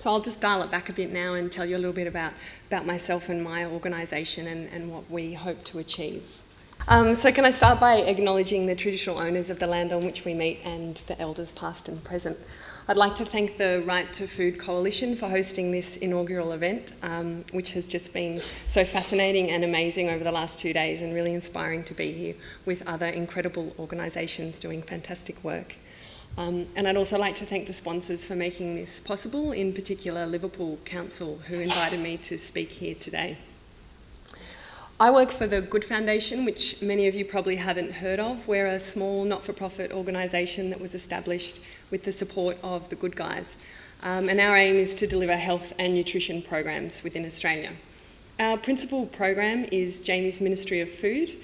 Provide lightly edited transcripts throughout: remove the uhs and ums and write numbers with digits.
So I'll just dial it back a bit now and tell you a little bit about myself and my organisation and what we hope to achieve. So can I start by acknowledging the traditional owners of the land on which we meet and the elders past and present. I'd like to thank the Right to Food Coalition for hosting this inaugural event, which has just been so fascinating and amazing over the last 2 days and really inspiring to be here with other incredible organisations doing fantastic work. And I'd also like to thank the sponsors for making this possible, in particular Liverpool Council, who invited me to speak here today. I work for the Good Foundation, which many of you probably haven't heard of. We're a small not-for-profit organisation that was established with the support of the Good Guys. And our aim is to deliver health and nutrition programs within Australia. Our principal program is Jamie's Ministry of Food,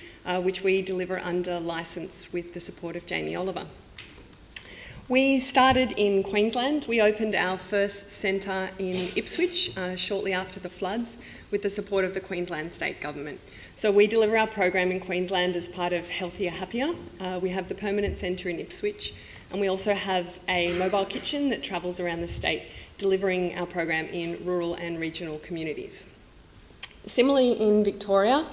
which we deliver under licence with the support of Jamie Oliver. We started in Queensland. We opened our first centre in Ipswich shortly after the floods with the support of the Queensland State Government. So we deliver our program in Queensland as part of Healthier Happier. We have the permanent centre in Ipswich, and we also have a mobile kitchen that travels around the state, delivering our program in rural and regional communities. Similarly, in Victoria,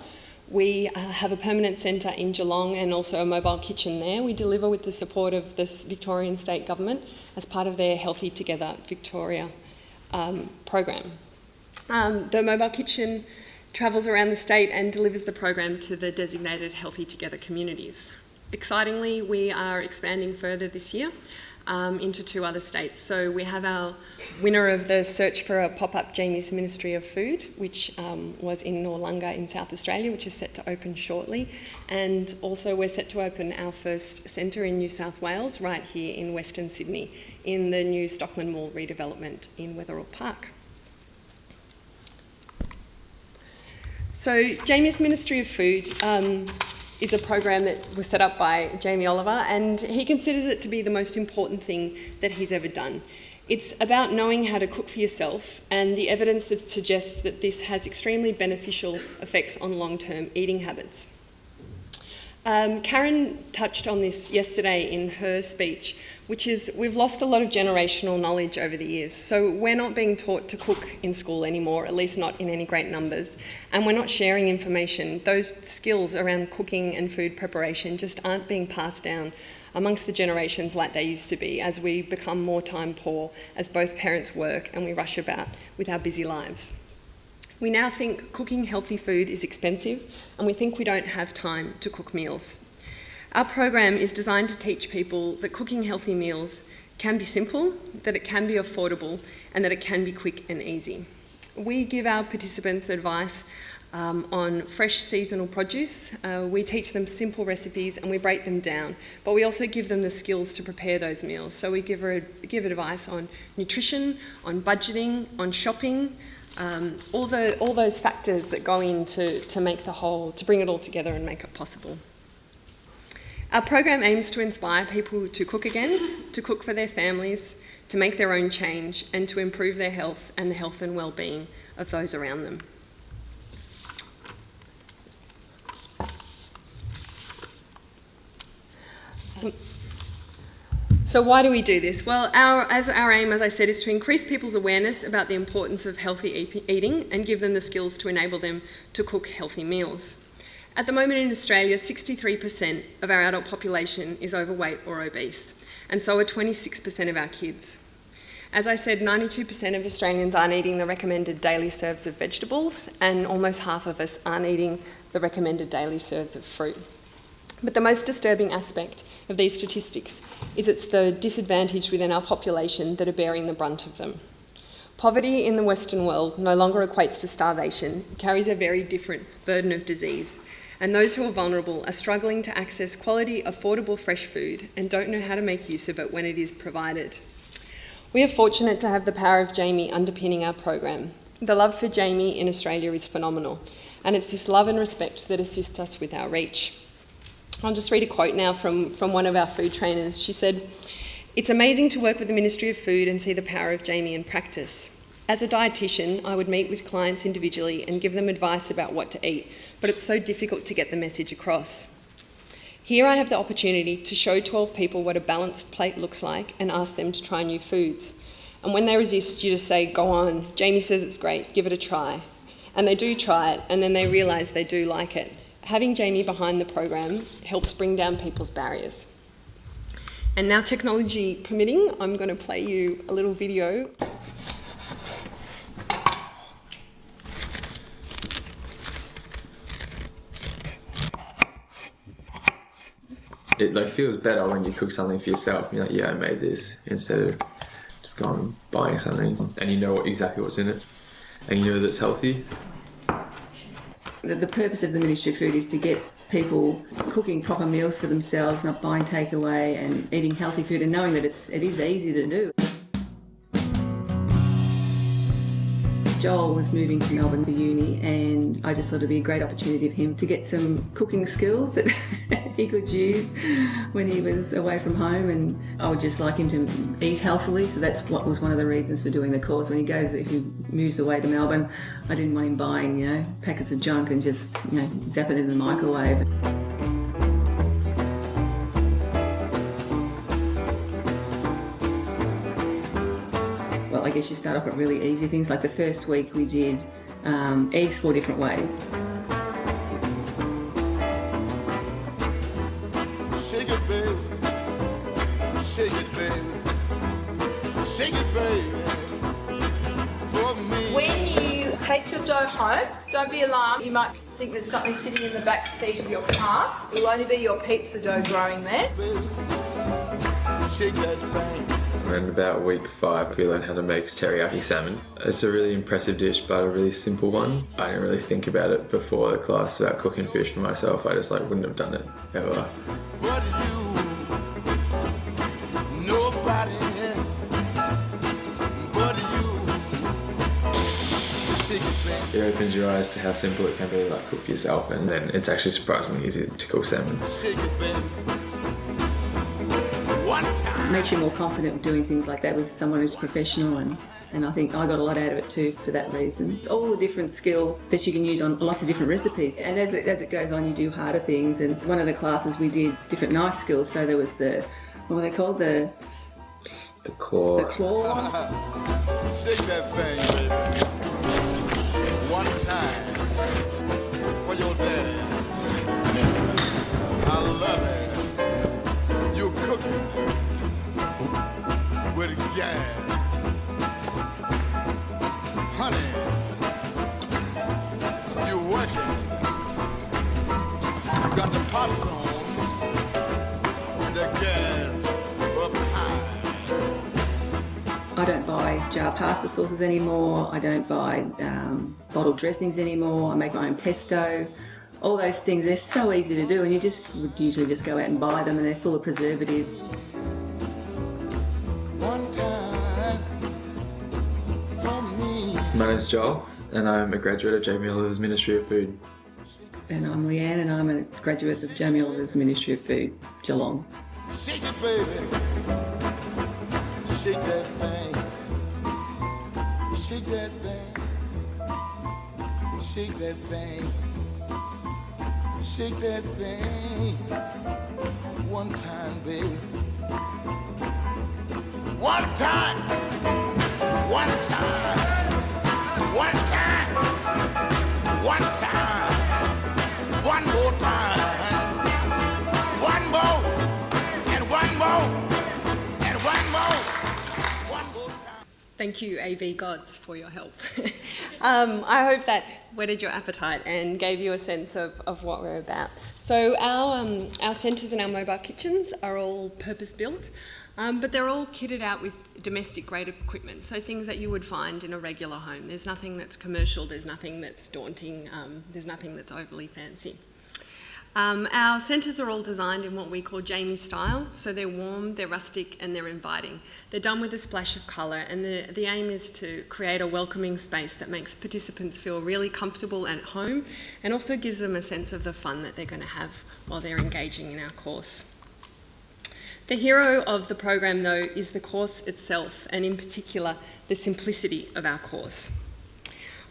we have a permanent centre in Geelong and also a mobile kitchen there. We deliver with the support of the Victorian State Government as part of their Healthy Together Victoria program. The mobile kitchen travels around the state and delivers the program to the designated Healthy Together communities. Excitingly, we are expanding further this year into 2 other states. So we have our winner of the search for a pop-up Jamie's Ministry of Food, which was in Noarlunga in South Australia, which is set to open shortly. And also we're set to open our first centre in New South Wales, right here in Western Sydney, in the new Stockland Mall redevelopment in Wetherill Park. So Jamie's Ministry of Food is a program that was set up by Jamie Oliver, and he considers it to be the most important thing that he's ever done. It's about knowing how to cook for yourself and the evidence that suggests that this has extremely beneficial effects on long-term eating habits. Karen touched on this yesterday in her speech, which is we've lost a lot of generational knowledge over the years. So we're not being taught to cook in school anymore, at least not in any great numbers, and we're not sharing information. Those skills around cooking and food preparation just aren't being passed down amongst the generations like they used to be as we become more time poor, as both parents work and we rush about with our busy lives. We now think cooking healthy food is expensive, and we think we don't have time to cook meals. Our program is designed to teach people that cooking healthy meals can be simple, that it can be affordable, and that it can be quick and easy. We give our participants advice on fresh seasonal produce. We teach them simple recipes and we break them down, but we also give them the skills to prepare those meals. So we give advice on nutrition, on budgeting, on shopping, all those factors that go in to make to bring it all together and make it possible. Our program aims to inspire people to cook again, to cook for their families, to make their own change, and to improve their health and the health and well-being of those around them. So why do we do this? Well, our aim, as I said, is to increase people's awareness about the importance of healthy eating and give them the skills to enable them to cook healthy meals. At the moment in Australia, 63% of our adult population is overweight or obese, and so are 26% of our kids. As I said, 92% of Australians aren't eating the recommended daily serves of vegetables, and almost half of us aren't eating the recommended daily serves of fruit. But the most disturbing aspect of these statistics is it's the disadvantaged within our population that are bearing the brunt of them. Poverty in the Western world no longer equates to starvation. It carries a very different burden of disease. And those who are vulnerable are struggling to access quality, affordable fresh food and don't know how to make use of it when it is provided. We are fortunate to have the power of Jamie underpinning our program. The love for Jamie in Australia is phenomenal, and it's this love and respect that assists us with our reach. I'll just read a quote now from one of our food trainers. She said, "It's amazing to work with the Ministry of Food and see the power of Jamie in practice. As a dietitian, I would meet with clients individually and give them advice about what to eat, but it's so difficult to get the message across. Here I have the opportunity to show 12 people what a balanced plate looks like and ask them to try new foods. And when they resist, you just say, go on, Jamie says it's great, give it a try. And they do try it, and then they realise they do like it. Having Jamie behind the program helps bring down people's barriers. And now, technology permitting, I'm going to play you a little video. It feels better when you cook something for yourself. You're like, yeah, I made this, instead of just going and buying something and you know exactly what's in it and you know that it's healthy. The purpose of the Ministry of Food is to get people cooking proper meals for themselves, not buying takeaway, and eating healthy food, and knowing that it is easy to do. Joel was moving to Melbourne for uni, and I just thought it'd be a great opportunity for him to get some cooking skills that he could use when he was away from home, and I would just like him to eat healthily, so that's what was one of the reasons for doing the course. When if he moves away to Melbourne, I didn't want him buying, packets of junk and just, zap it in the microwave. Well, I guess you start off with really easy things. Like the first week we did eggs 4 different ways. Shake it, baby. Shake it, baby. Shake it, baby. For me. When you take your dough home, don't be alarmed. You might think there's something sitting in the back seat of your car. It will only be your pizza dough growing there. Shake that thing. And about week 5, we learned how to make teriyaki salmon. It's a really impressive dish, but a really simple one. I didn't really think about it before the class about cooking fish for myself. I just wouldn't have done it ever. But you, nobody but you. Shake it, baby. It opens your eyes to how simple it can be, cook yourself, and then it's actually surprisingly easy to cook salmon. Shake it, baby. One time. It makes you more confident doing things like that with someone who's professional, and I think I got a lot out of it too for that reason. All the different skills that you can use on lots of different recipes, and as it goes on you do harder things. And one of the classes we did different knife skills, so there was what were they called? The claw. The claw. Shake that thing, baby. One time for your daddy. I love it. You're cooking with gas. Honey, you're working. You got the pots on and the gas up high. I don't buy jar pasta sauces anymore. I don't buy bottled dressings anymore. I make my own pesto. All those things, they're so easy to do, and you would usually just go out and buy them, and they're full of preservatives. One time for me. My name's Joel, and I'm a graduate of Jamie Oliver's Ministry of Food. And I'm Leanne, and I'm a graduate of Jamie Oliver's Ministry of Food, Geelong. Shake it, baby. Shake that thing. Shake that thing. Shake that thing. Shake that thing. One time, baby. One time. One time. One time. One time. One more time. One more. And one more. And one more. One more time. Thank you, AV gods, for your help. I hope that whetted your appetite and gave you a sense of what we're about. So our centres and our mobile kitchens are all purpose-built, but they're all kitted out with domestic-grade equipment, so things that you would find in a regular home. There's nothing that's commercial, there's nothing that's daunting, there's nothing that's overly fancy. Our centres are all designed in what we call Jamie style, so they're warm, they're rustic and they're inviting. They're done with a splash of colour, and the aim is to create a welcoming space that makes participants feel really comfortable at home and also gives them a sense of the fun that they're going to have while they're engaging in our course. The hero of the program, though, is the course itself, and in particular, the simplicity of our course.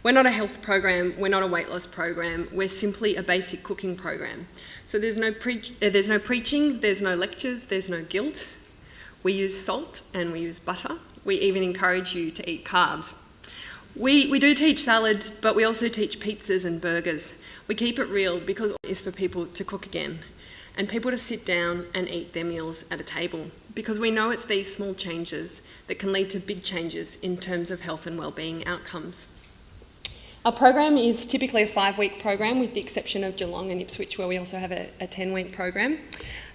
We're not a health program, we're not a weight loss program, we're simply a basic cooking program. So there's no preaching, there's no lectures, there's no guilt. We use salt and we use butter We even encourage you to eat carbs. We do teach salad, but we also teach pizzas and burgers. We keep it real because it is for people to cook again and people to sit down and eat their meals at a table, because we know it's these small changes that can lead to big changes in terms of health and wellbeing outcomes. Our program is typically a 5-week program, with the exception of Geelong and Ipswich, where we also have a 10-week program.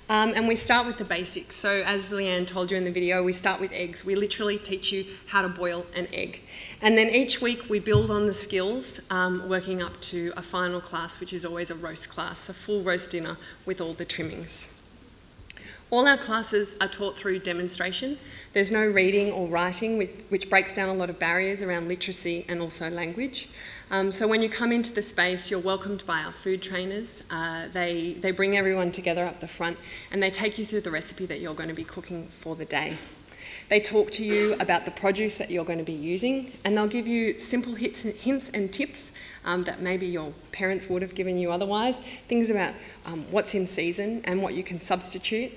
And we start with the basics. So as Leanne told you in the video, we start with eggs. We literally teach you how to boil an egg. And then each week we build on the skills, working up to a final class, which is always a roast class, a full roast dinner with all the trimmings. All our classes are taught through demonstration. There's no reading or writing, which breaks down a lot of barriers around literacy and also language. So when you come into the space, you're welcomed by our food trainers. They bring everyone together up the front and they take you through the recipe that you're going to be cooking for the day. They talk to you about the produce that you're going to be using, and they'll give you simple hints and tips that maybe your parents would have given you otherwise. Things about what's in season and what you can substitute.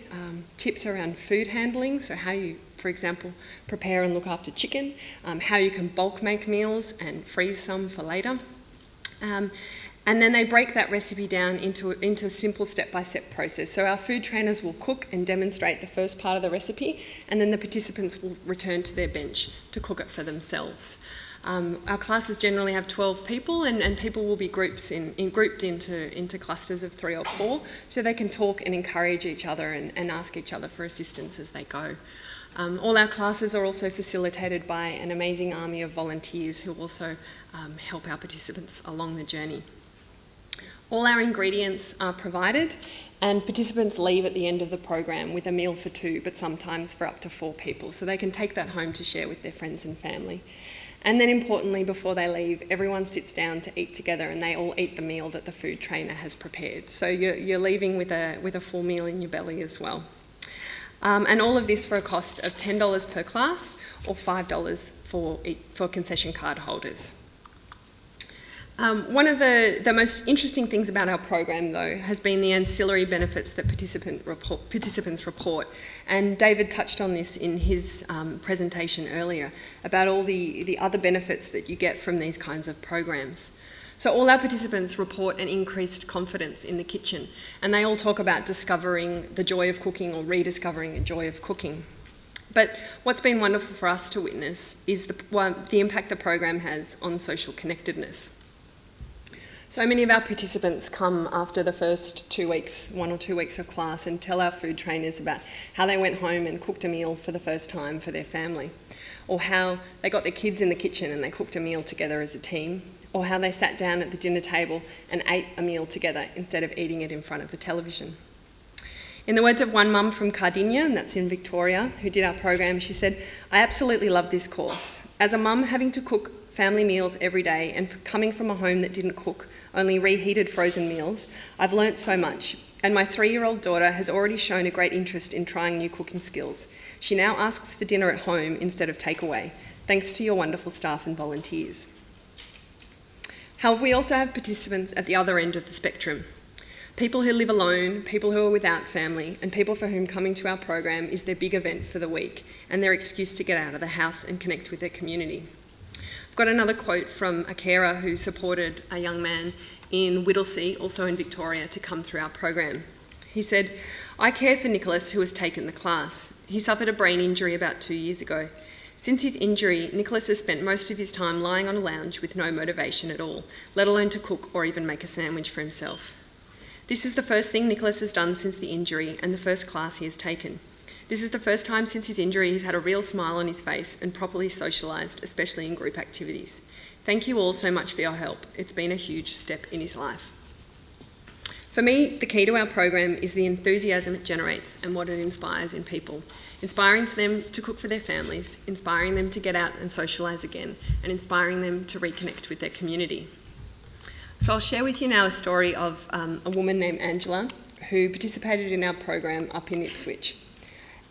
Tips around food handling, so how you, for example, prepare and look after chicken, how you can bulk make meals and freeze some for later. And then they break that recipe down into a simple step-by-step process. So our food trainers will cook and demonstrate the first part of the recipe, and then the participants will return to their bench to cook it for themselves. Our classes generally have 12 people, and people will be grouped into clusters of 3 or 4, so they can talk and encourage each other and ask each other for assistance as they go. All our classes are also facilitated by an amazing army of volunteers who also help our participants along the journey. All our ingredients are provided, and participants leave at the end of the program with a meal for 2, but sometimes for up to 4 people, so they can take that home to share with their friends and family. And then importantly, before they leave, everyone sits down to eat together and they all eat the meal that the food trainer has prepared. So you're leaving with a full meal in your belly as well. And all of this for a cost of $10 per class or $5 for concession card holders. One of the most interesting things about our program, though, has been the ancillary benefits that participants report. And David touched on this in his presentation earlier about all the other benefits that you get from these kinds of programs. So all our participants report an increased confidence in the kitchen, and they all talk about discovering the joy of cooking or rediscovering the joy of cooking. But what's been wonderful for us to witness is the impact the program has on social connectedness. So many of our participants come after the first 2 weeks, 1 or 2 weeks of class, and tell our food trainers about how they went home and cooked a meal for the first time for their family, or how they got their kids in the kitchen and they cooked a meal together as a team, or how they sat down at the dinner table and ate a meal together instead of eating it in front of the television. In the words of one mum from Cardinia, and that's in Victoria, who did our program, she said, "I absolutely love this course. As a mum having to cook family meals every day and coming from a home that didn't cook, only reheated frozen meals, I've learnt so much, and my 3-year-old daughter has already shown a great interest in trying new cooking skills. She now asks for dinner at home instead of takeaway, thanks to your wonderful staff and volunteers." However, we also have participants at the other end of the spectrum. People who live alone, people who are without family, and people for whom coming to our program is their big event for the week and their excuse to get out of the house and connect with their community. I've got another quote from a carer who supported a young man in Whittlesea, also in Victoria, to come through our program. He said, "I care for Nicholas, who has taken the class. He suffered a brain injury about 2 years ago. Since his injury, Nicholas has spent most of his time lying on a lounge with no motivation at all, let alone to cook or even make a sandwich for himself. This is the first thing Nicholas has done since the injury and the first class he has taken. This is the first time since his injury he's had a real smile on his face and properly socialised, especially in group activities. Thank you all so much for your help. It's been a huge step in his life." For me, the key to our program is the enthusiasm it generates and what it inspires in people. Inspiring for them to cook for their families, inspiring them to get out and socialise again, and inspiring them to reconnect with their community. So I'll share with you now a story of a woman named Angela who participated in our program up in Ipswich.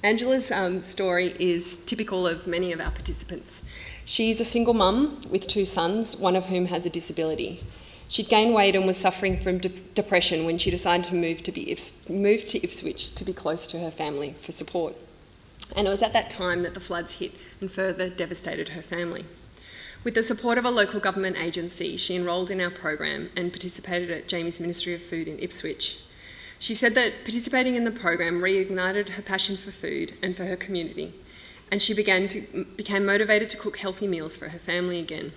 Angela's story is typical of many of our participants. She's a single mum with 2 sons, one of whom has a disability. She'd gained weight and was suffering from depression when she decided to move to Ipswich to be close to her family for support. And it was at that time that the floods hit and further devastated her family. With the support of a local government agency, she enrolled in our program and participated at Jamie's Ministry of Food in Ipswich. She said that participating in the program reignited her passion for food and for her community, and she became motivated to cook healthy meals for her family again.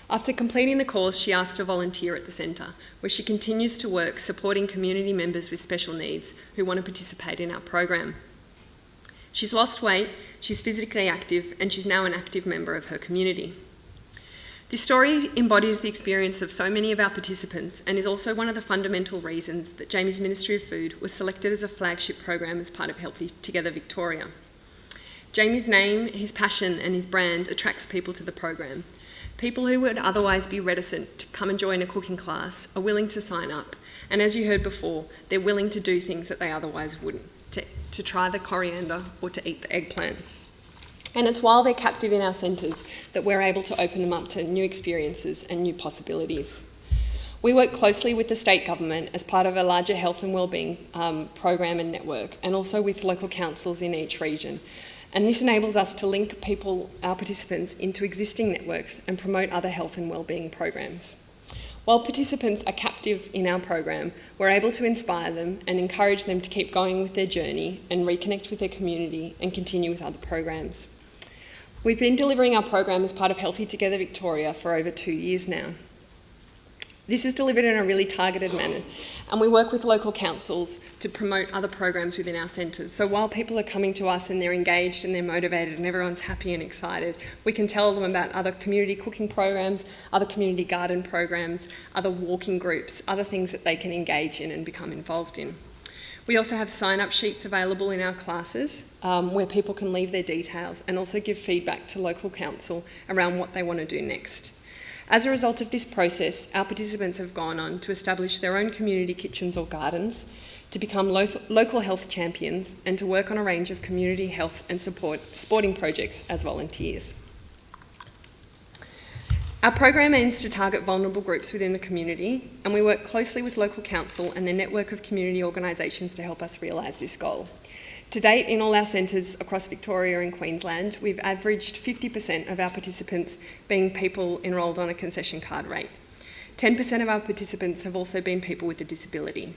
After completing the course, she asked to volunteer at the centre, where she continues to work supporting community members with special needs who want to participate in our program. She's lost weight, she's physically active, and she's now an active member of her community. This story embodies the experience of so many of our participants and is also one of the fundamental reasons that Jamie's Ministry of Food was selected as a flagship program as part of Healthy Together Victoria. Jamie's name, his passion and his brand attracts people to the program. People who would otherwise be reticent to come and join a cooking class are willing to sign up, and as you heard before, they're willing to do things that they otherwise wouldn't, to try the coriander or to eat the eggplant. And it's while they're captive in our centres that we're able to open them up to new experiences and new possibilities. We work closely with the state government as part of a larger health and wellbeing program and network, and also with local councils in each region. And this enables us to link people, our participants, into existing networks and promote other health and wellbeing programs. While participants are captive in our program, we're able to inspire them and encourage them to keep going with their journey and reconnect with their community and continue with other programs. We've been delivering our program as part of Healthy Together Victoria for over 2 years now. This is delivered in a really targeted manner, and we work with local councils to promote other programs within our centres. So while people are coming to us and they're engaged and they're motivated and everyone's happy and excited, we can tell them about other community cooking programs, other community garden programs, other walking groups, other things that they can engage in and become involved in. We also have sign-up sheets available in our classes where people can leave their details and also give feedback to local council around what they want to do next. As a result of this process, our participants have gone on to establish their own community kitchens or gardens, to become local health champions, and to work on a range of community health and sporting projects as volunteers. Our program aims to target vulnerable groups within the community, and we work closely with local council and their network of community organisations to help us realise this goal. To date, in all our centres across Victoria and Queensland, we've averaged 50% of our participants being people enrolled on a concession card rate. 10% of our participants have also been people with a disability.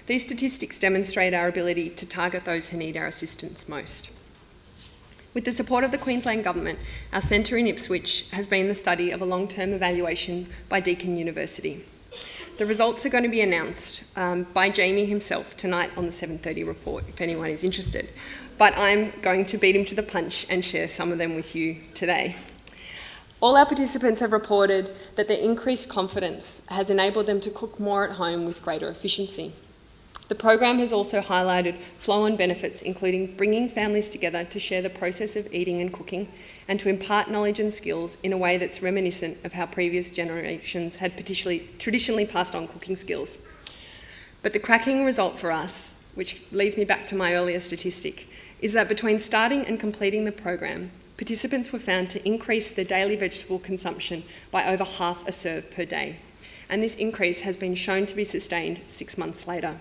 These statistics demonstrate our ability to target those who need our assistance most. With the support of the Queensland Government, our centre in Ipswich has been the study of a long-term evaluation by Deakin University. The results are going to be announced by Jamie himself tonight on the 7:30 report, if anyone is interested. But I'm going to beat him to the punch and share some of them with you today. All our participants have reported that their increased confidence has enabled them to cook more at home with greater efficiency. The program has also highlighted flow-on benefits, including bringing families together to share the process of eating and cooking, and to impart knowledge and skills in a way that's reminiscent of how previous generations had traditionally passed on cooking skills. But the cracking result for us, which leads me back to my earlier statistic, is that between starting and completing the program, participants were found to increase their daily vegetable consumption by over half a serve per day. And this increase has been shown to be sustained 6 months later.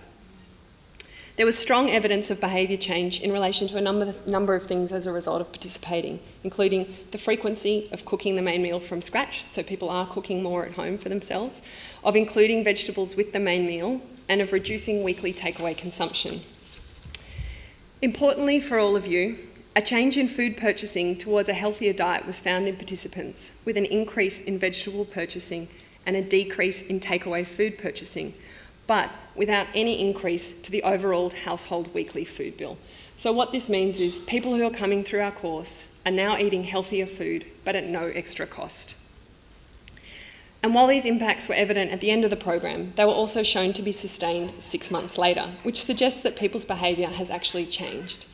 There was strong evidence of behaviour change in relation to a number of things as a result of participating, including the frequency of cooking the main meal from scratch, so people are cooking more at home for themselves, of including vegetables with the main meal, and of reducing weekly takeaway consumption. Importantly for all of you, a change in food purchasing towards a healthier diet was found in participants, with an increase in vegetable purchasing and a decrease in takeaway food purchasing, but without any increase to the overall household weekly food bill. So what this means is people who are coming through our course are now eating healthier food, but at no extra cost. And while these impacts were evident at the end of the program, they were also shown to be sustained 6 months later, which suggests that people's behaviour has actually changed.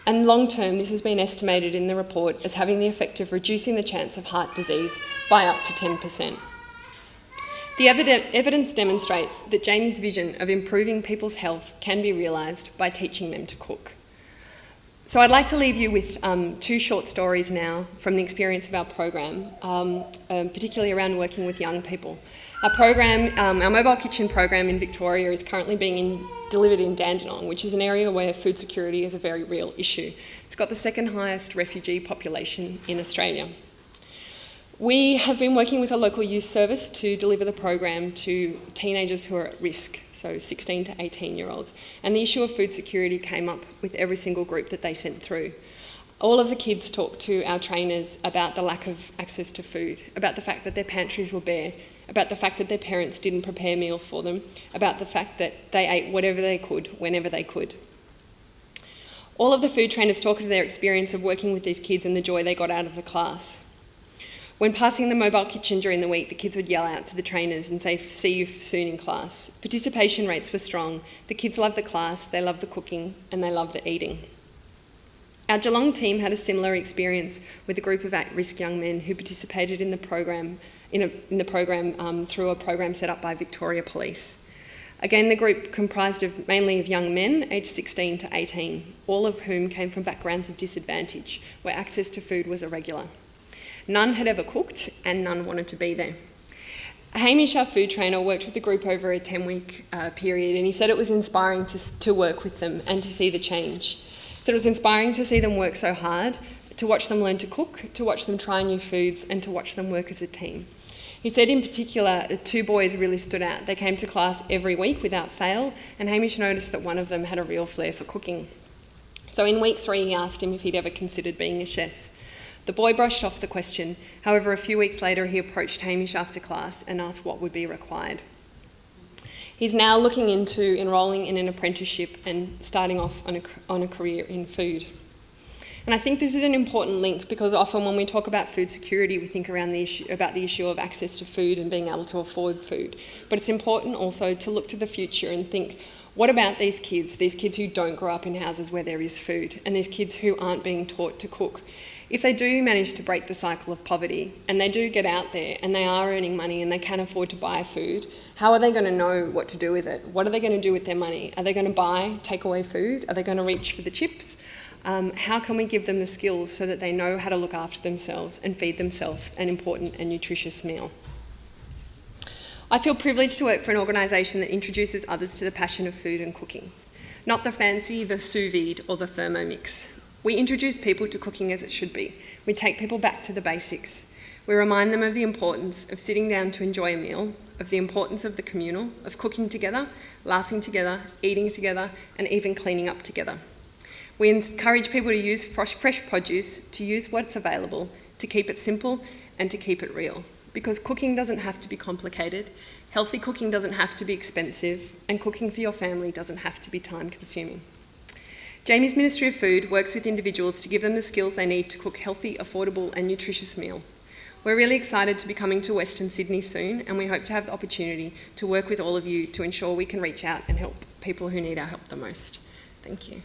And long term, this has been estimated in the report as having the effect of reducing the chance of heart disease by up to 10%. The evidence demonstrates that Jamie's vision of improving people's health can be realised by teaching them to cook. So I'd like to leave you with two short stories now from the experience of our program, particularly around working with young people. Our program, our mobile kitchen program in Victoria is currently being delivered in Dandenong, which is an area where food security is a very real issue. It's got the second highest refugee population in Australia. We have been working with a local youth service to deliver the program to teenagers who are at risk, so 16 to 18-year-olds. And the issue of food security came up with every single group that they sent through. All of the kids talked to our trainers about the lack of access to food, about the fact that their pantries were bare, about the fact that their parents didn't prepare a meal for them, about the fact that they ate whatever they could, whenever they could. All of the food trainers talked of their experience of working with these kids and the joy they got out of the class. When passing the mobile kitchen during the week, the kids would yell out to the trainers and say, "See you soon in class." Participation rates were strong. The kids loved the class, they loved the cooking, and they loved the eating. Our Geelong team had a similar experience with a group of at-risk young men who participated in the program, through a program set up by Victoria Police. Again, the group comprised mainly of young men aged 16 to 18, all of whom came from backgrounds of disadvantage, where access to food was irregular. None had ever cooked and none wanted to be there. Hamish, our food trainer, worked with the group over a 10-week period, and he said it was inspiring to work with them and to see the change. He said it was inspiring to see them work so hard, to watch them learn to cook, to watch them try new foods, and to watch them work as a team. He said in particular, two boys really stood out. They came to class every week without fail, and Hamish noticed that one of them had a real flair for cooking. So in week 3, he asked him if he'd ever considered being a chef. The boy brushed off the question. However, a few weeks later, he approached Hamish after class and asked what would be required. He's now looking into enrolling in an apprenticeship and starting off on a career in food. And I think this is an important link because often when we talk about food security, we think around the issue of access to food and being able to afford food. But it's important also to look to the future and think, what about these kids who don't grow up in houses where there is food, and these kids who aren't being taught to cook? If they do manage to break the cycle of poverty and they do get out there and they are earning money and they can afford to buy food, how are they going to know what to do with it? What are they going to do with their money? Are they going to buy takeaway food? Are they going to reach for the chips? How can we give them the skills so that they know how to look after themselves and feed themselves an important and nutritious meal? I feel privileged to work for an organisation that introduces others to the passion of food and cooking, not the fancy, the sous vide or the Thermomix. We introduce people to cooking as it should be. We take people back to the basics. We remind them of the importance of sitting down to enjoy a meal, of the importance of the communal, of cooking together, laughing together, eating together, and even cleaning up together. We encourage people to use fresh produce, to use what's available, to keep it simple and to keep it real. Because cooking doesn't have to be complicated, healthy cooking doesn't have to be expensive, and cooking for your family doesn't have to be time-consuming. Jamie's Ministry of Food works with individuals to give them the skills they need to cook healthy, affordable and nutritious meal. We're really excited to be coming to Western Sydney soon, and we hope to have the opportunity to work with all of you to ensure we can reach out and help people who need our help the most. Thank you.